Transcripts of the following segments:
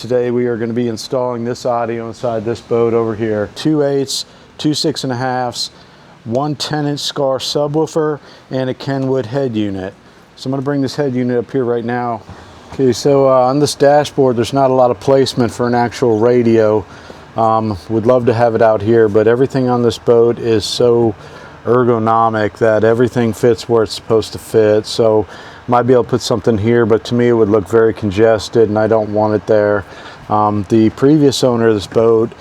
Today we are going to be installing this audio inside this boat over here. 2 8s, 2 6.5s, one 10-inch Scar subwoofer, and a Kenwood head unit. So I'm going to bring this head unit up here right now. Okay, so on this dashboard there's not a lot of placement for an actual radio. Would love to have it out here, but everything on this boat is so ergonomic that everything fits where it's supposed to fit. So might be able to put something here, but to me it would look very congested and I don't want it there. The previous owner of this boat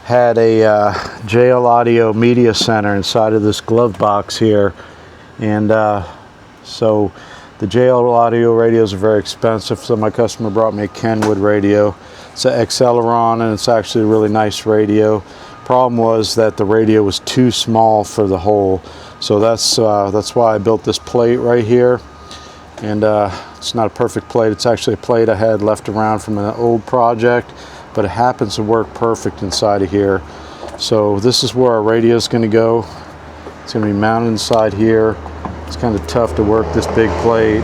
had a JL Audio media center inside of this glove box here, and so the JL Audio radios are very expensive, so my customer brought me a Kenwood radio. It's an Acceleron and it's actually a really nice radio. Problem was that the radio was too small for the hole, so that's why I built this plate right here. And it's not a perfect plate, it's actually a plate I had left around from an old project, but it happens to work perfect inside of here. So this is where our radio is going to go. It's going to be mounted inside here. It's kind of tough to work this big plate.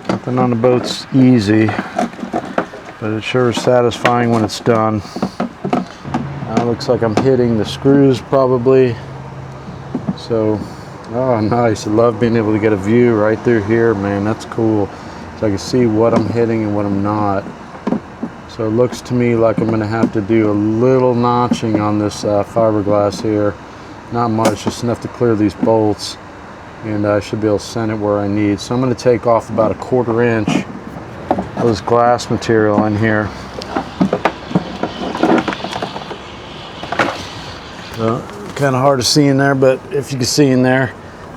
Nothing on the boat's easy, but it sure is satisfying when it's done. Now it looks like I'm hitting the screws probably. So, oh nice, I love being able to get a view right through here, man, that's cool. So I can see what I'm hitting and what I'm not. So it looks to me like I'm going to have to do a little notching on this fiberglass here. Not much, just enough to clear these bolts, and I should be able to send it where I need. So I'm going to take off about 1/4 inch of this glass material in here. Kind of hard to see in there, but if you can see in there,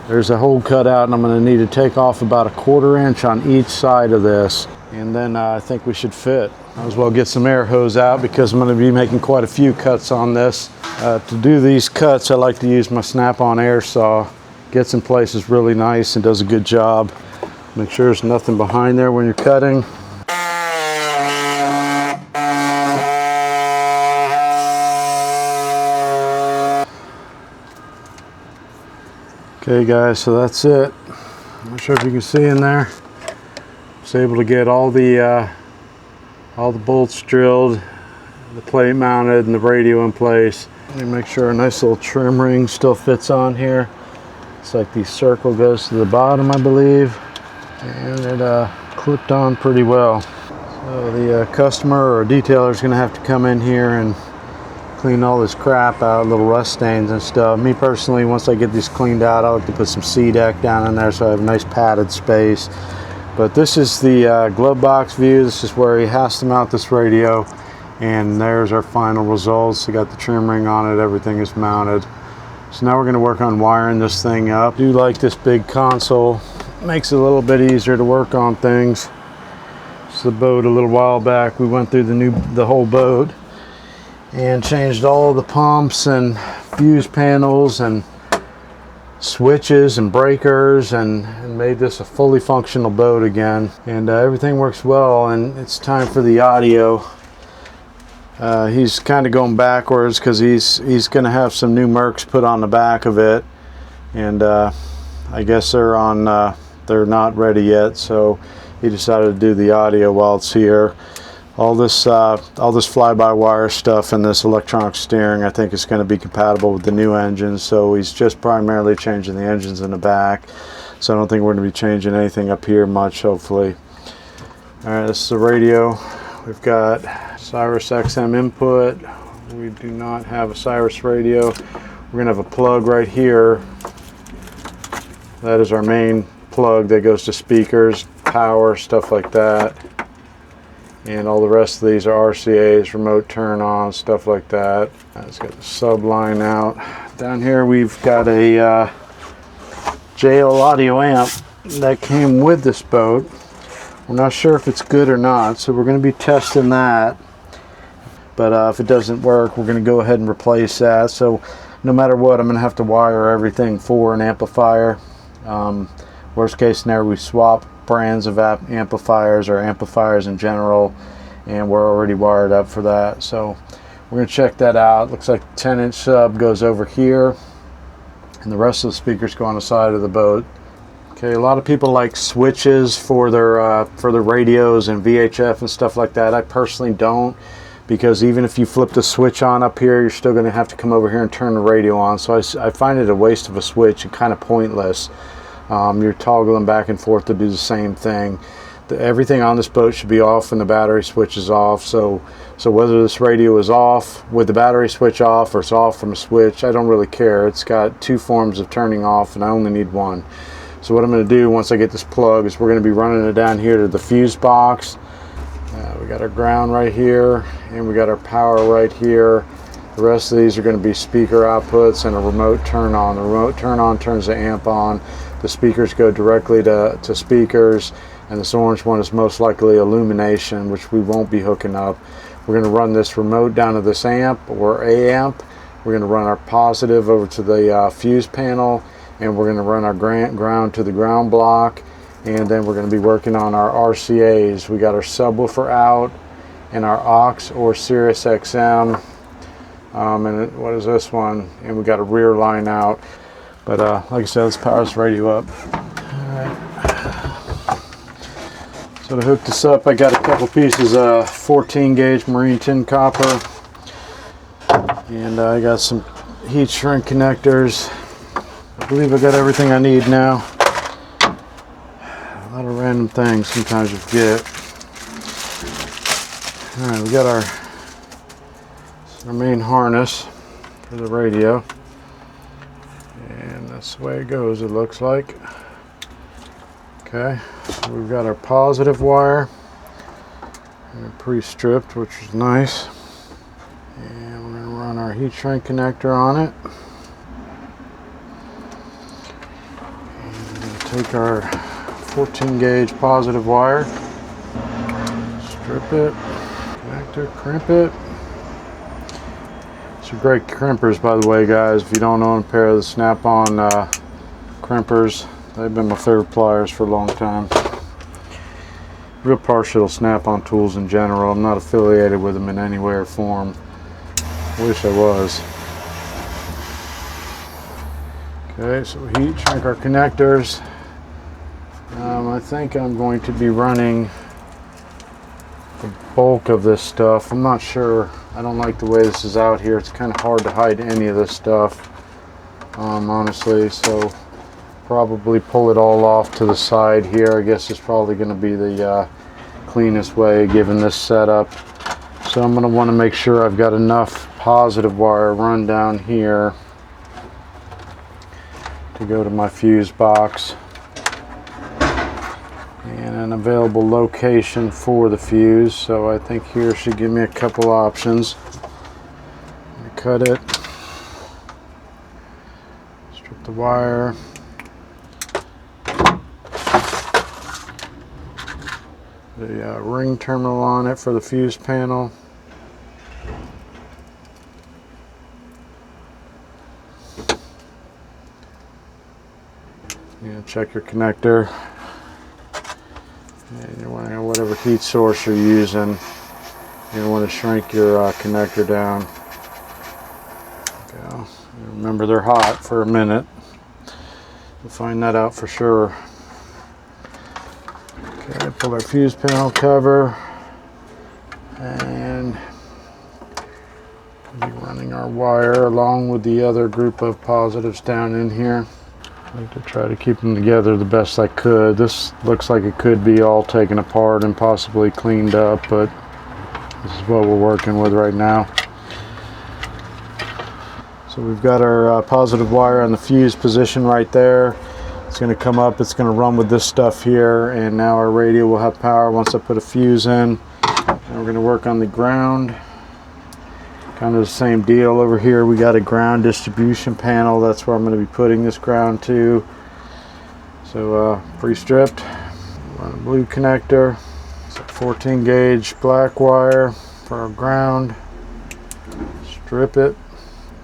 there's a hole cut out, and I'm going to need to take off about 1/4 inch on each side of this, and then I think we should fit. Might as well get some air hose out because I'm going to be making quite a few cuts on this. To do these cuts, I like to use my snap-on air saw. Gets in places really nice and does a good job. Make sure there's nothing behind there when you're cutting. Okay guys, so that's it. I'm not sure if you can see in there. I was able to get all the bolts drilled, the plate mounted, and the radio in place. Let me make sure a nice little trim ring still fits on here. It's like the circle goes to the bottom, I believe, and it clipped on pretty well. So the customer or detailer is going to have to come in here and clean all this crap out, little rust stains and stuff. Me personally, once I get these cleaned out, I like to put some C-deck down in there so I have a nice padded space. But this is the glove box view. This is where he has to mount this radio, and there's our final results. We got the trim ring on it, everything is mounted. So now we're going to work on wiring this thing up. I do like this big console. It makes it a little bit easier to work on things. It's the boat a little while back. We went through the whole boat and changed all the pumps and fuse panels and switches and breakers and made this a fully functional boat again. And everything works well, and it's time for the audio. He's kind of going backwards because he's going to have some new Mercs put on the back of it, and I guess they're not ready yet, so he decided to do the audio while it's here. All this fly-by-wire stuff and this electronic steering, I think, is going to be compatible with the new engines, so he's just primarily changing the engines in the back. So I don't think we're going to be changing anything up here much, hopefully. Alright, this is the radio. We've got Sirius XM input. We do not have a Sirius radio. We're going to have a plug right here. That is our main plug that goes to speakers, power, stuff like that. And all the rest of these are RCAs, remote turn on, stuff like that. It's got the sub line out. Down here we've got a JL Audio amp that came with this boat. We're not sure if it's good or not, so we're going to be testing that. But if it doesn't work, we're going to go ahead and replace that. So no matter what, I'm going to have to wire everything for an amplifier. Worst case scenario, we swap brands of amplifiers or amplifiers in general, and we're already wired up for that. So we're going to check that out. Looks like the 10-inch sub goes over here, and the rest of the speakers go on the side of the boat. Okay, a lot of people like switches for their radios and VHF and stuff like that. I personally don't, because even if you flip the switch on up here, you're still going to have to come over here and turn the radio on. So I find it a waste of a switch and kind of pointless. You're toggling back and forth to do the same thing. Everything on this boat should be off when the battery switch is off. So whether this radio is off with the battery switch off or it's off from a switch, I don't really care. It's got two forms of turning off and I only need one. So what I'm going to do once I get this plug is we're going to be running it down here to the fuse box. We got our ground right here and we got our power right here. The rest of these are going to be speaker outputs and a remote turn on. The remote turn on turns the amp on. The speakers go directly to speakers, and this orange one is most likely illumination, which we won't be hooking up. We're going to run this remote down to this amp or a amp. We're going to run our positive over to the fuse panel, and we're going to run our ground to the ground block, and then we're going to be working on our RCAs. We got our subwoofer out and our aux or Sirius XM, and what is this one? And we got a rear line out. But like I said, let's power this radio up. Alright. So to hook this up, I got a couple pieces of 14 gauge marine tin copper, and I got some heat shrink connectors. I believe I got everything I need now. A lot of random things sometimes you forget. Alright, we got our main harness for the radio. And that's the way it goes, it looks like. Okay, so we've got our positive wire pre-stripped, which is nice. And we're going to run our heat shrink connector on it. And we're going to take our 14 gauge positive wire, strip it, connector, crimp it. These are great crimpers, by the way, guys. If you don't own a pair of the Snap-on crimpers, they've been my favorite pliers for a long time. Real partial to Snap-on tools in general. I'm not affiliated with them in any way or form. I wish I was. Okay, so we heat shrink our connectors. I think I'm going to be running the bulk of this stuff. I'm not sure. I don't like the way this is out here. It's kind of hard to hide any of this stuff, honestly. So probably pull it all off to the side here. I guess it's probably going to be the cleanest way given this setup. So I'm going to want to make sure I've got enough positive wire run down here to go to my fuse box, and an available location for the fuse. So I think here should give me a couple options. Cut it, strip the wire, the ring terminal on it for the fuse panel. Check your connector. And you want to, whatever heat source you're using, you want to shrink your connector down. Go. Remember, they're hot for a minute. We'll find that out for sure. Okay, pull our fuse panel cover, and we'll be running our wire along with the other group of positives down in here. I like to try to keep them together the best I could. This looks like it could be all taken apart and possibly cleaned up, but this is what we're working with right now. So we've got our positive wire on the fuse position right there. It's going to come up, it's going to run with this stuff here, and now our radio will have power once I put a fuse in. And we're going to work on the ground. Kind of the same deal over here. We got a ground distribution panel. That's where I'm going to be putting this ground to. So pre-stripped. Run a blue connector. So 14 gauge black wire for our ground. Strip it,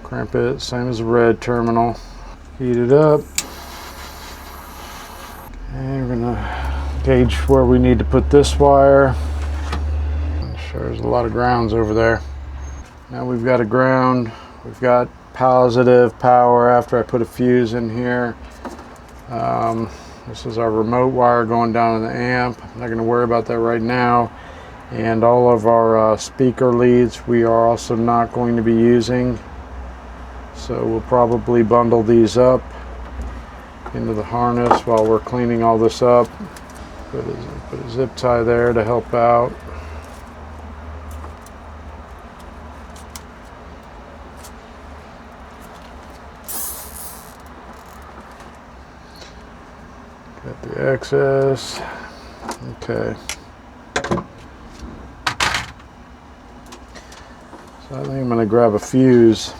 crimp it, same as the red terminal. Heat it up. And we're going to gauge where we need to put this wire. I'm sure there's a lot of grounds over there. Now we've got a ground, we've got positive power after I put a fuse in here. This is our remote wire going down to the amp. I'm not going to worry about that right now. And all of our speaker leads we are also not going to be using. So we'll probably bundle these up into the harness while we're cleaning all this up. Put a zip tie there to help out. Got the excess. Okay. So I think I'm going to grab a fuse.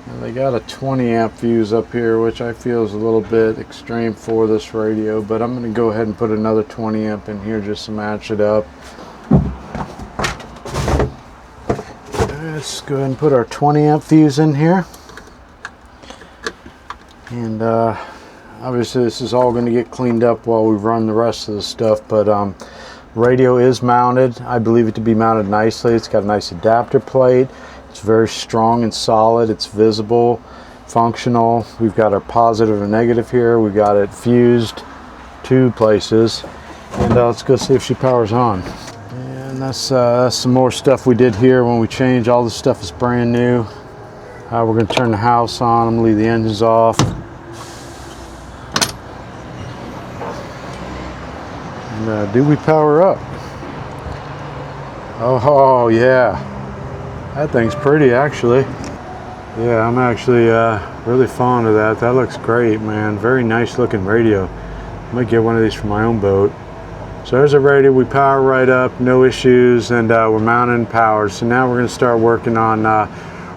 And they got a 20 amp fuse up here, which I feel is a little bit extreme for this radio, but I'm going to go ahead and put another 20 amp in here just to match it up. Let's go ahead and put our 20 amp fuse in here. And obviously this is all going to get cleaned up while we run the rest of the stuff, but radio is mounted. I believe it to be mounted nicely. It's got a nice adapter plate. It's very strong and solid. It's visible, functional. We've got our positive and negative here. We've got it fused 2 places. And let's go see if she powers on. And that's some more stuff we did here when we changed. All this stuff is brand new. We're going to turn the house on. I'm going to leave the engines off. And do we power up? Oh yeah. That thing's pretty, actually. Yeah, I'm actually really fond of that. That looks great, man. Very nice looking radio. I might get one of these for my own boat. So there's a radio. We power right up, no issues, and we're mounted and powered. So now we're going to start working on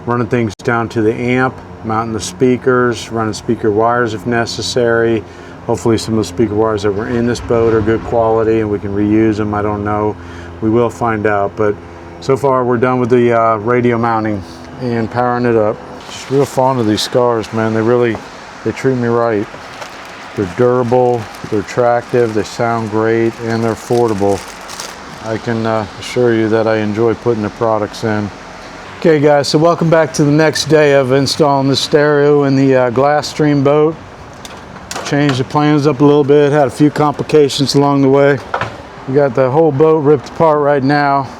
running things down to the amp, mounting the speakers, running speaker wires if necessary. Hopefully some of the speaker wires that were in this boat are good quality and we can reuse them. I don't know. We will find out. But so far we're done with the radio mounting and powering it up. Just real fond of these scars, man. They treat me right. They're durable, they're attractive, they sound great, and they're affordable. I can assure you that I enjoy putting the products in. Okay guys, so welcome back to the next day of installing the stereo in the Glasstream boat. Changed the plans up a little bit, had a few complications along the way. We got the whole boat ripped apart right now.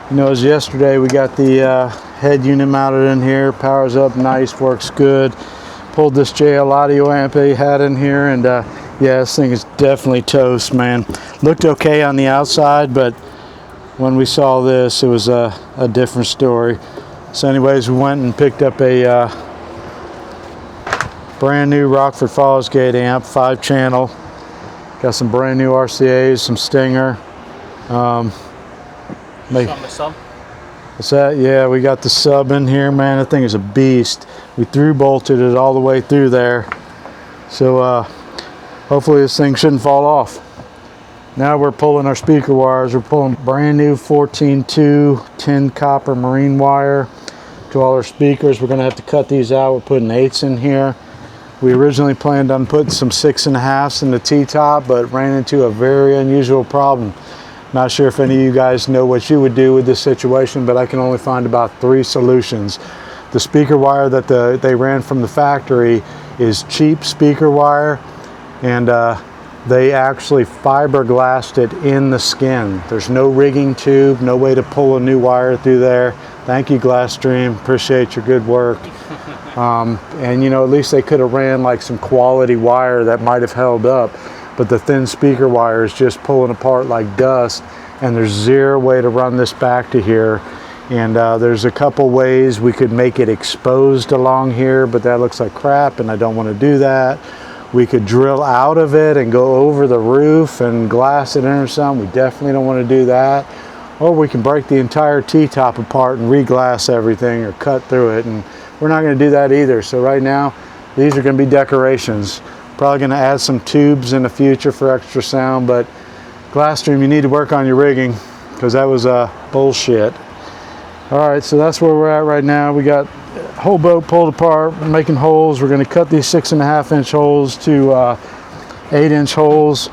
You know, as yesterday we got the head unit mounted in here, powers up nice, works good. Pulled this JL audio amp I had in here, and yeah, this thing is definitely toast, man. Looked okay on the outside, but when we saw this, it was a different story. So anyways, we went and picked up a brand new Rockford Fosgate amp, 5-channel. Got some brand new RCAs, some Stinger. What's that? Yeah, we got the sub in here, man. That thing is a beast. We bolted it all the way through there. So hopefully this thing shouldn't fall off. Now we're pulling our speaker wires. We're pulling brand new 14-2 tin copper marine wire to all our speakers. We're gonna have to cut these out. We're putting 8s in here. We originally planned on putting some 6.5s in the T-top, but ran into a very unusual problem. Not sure if any of you guys know what you would do with this situation, but I can only find about 3 solutions. The speaker wire that they ran from the factory is cheap speaker wire, and they actually fiberglassed it in the skin. There's no rigging tube, no way to pull a new wire through there. Thank you, Glasstream. Appreciate your good work. And you know, at least they could have ran like some quality wire that might have held up. But the thin speaker wire is just pulling apart like dust, and there's zero way to run this back to here. And there's a couple ways we could make it exposed along here, but that looks like crap and I don't want to do that. We could drill out of it and go over the roof and glass it in or something. We definitely don't want to do that. Or we can break the entire T-top apart and re-glass everything or cut through it, and we're not going to do that either. So right now these are going to be decorations. Probably going to add some tubes in the future for extra sound, but Glasstream, you need to work on your rigging because that was bullshit. All right, so that's where we're at right now. We got the whole boat pulled apart, making holes. We're going to cut these 6.5-inch holes to 8-inch holes.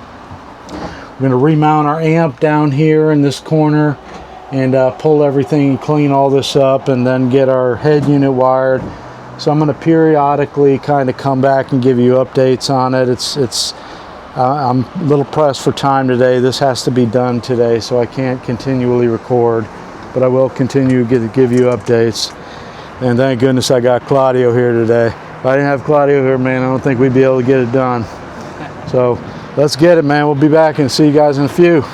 We're going to remount our amp down here in this corner and pull everything, clean all this up, and then get our head unit wired. So I'm going to periodically kind of come back and give you updates on it. It's I'm a little pressed for time today. This has to be done today, so I can't continually record, but I will continue to give you updates. And thank goodness I got Claudio here today. If I didn't have Claudio here, man, I don't think we'd be able to get it done. So let's get it, man. We'll be back and see you guys in a few.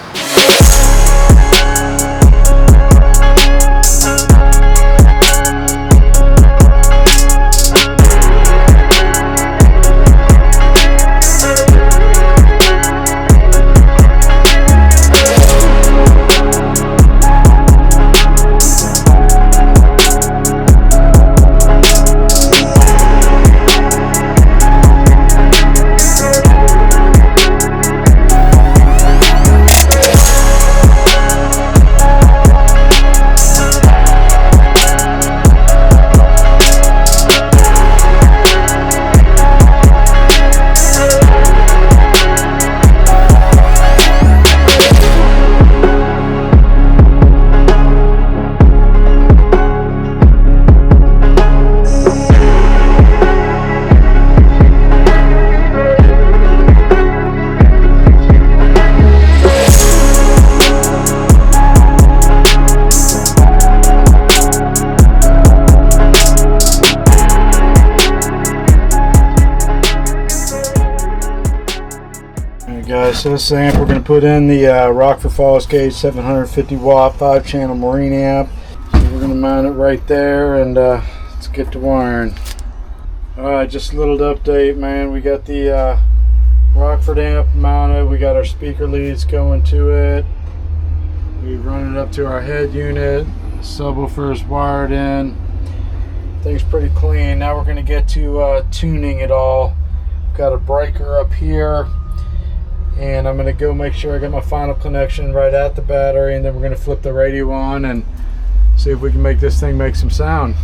Guys, so this amp we're going to put in the Rockford Falls gauge 750 watt 5-channel marine amp. So we're going to mount it right there, and let's get to wiring. Alright, just a little update, man. We got the Rockford amp mounted. We got our speaker leads going to it. We run it up to our head unit. Subwoofer is wired in. Thing's pretty clean. Now we're going to get to tuning it all. Got a breaker up here. And I'm going to go make sure I get my final connection right at the battery, and then we're going to flip the radio on and see if we can make this thing make some sound.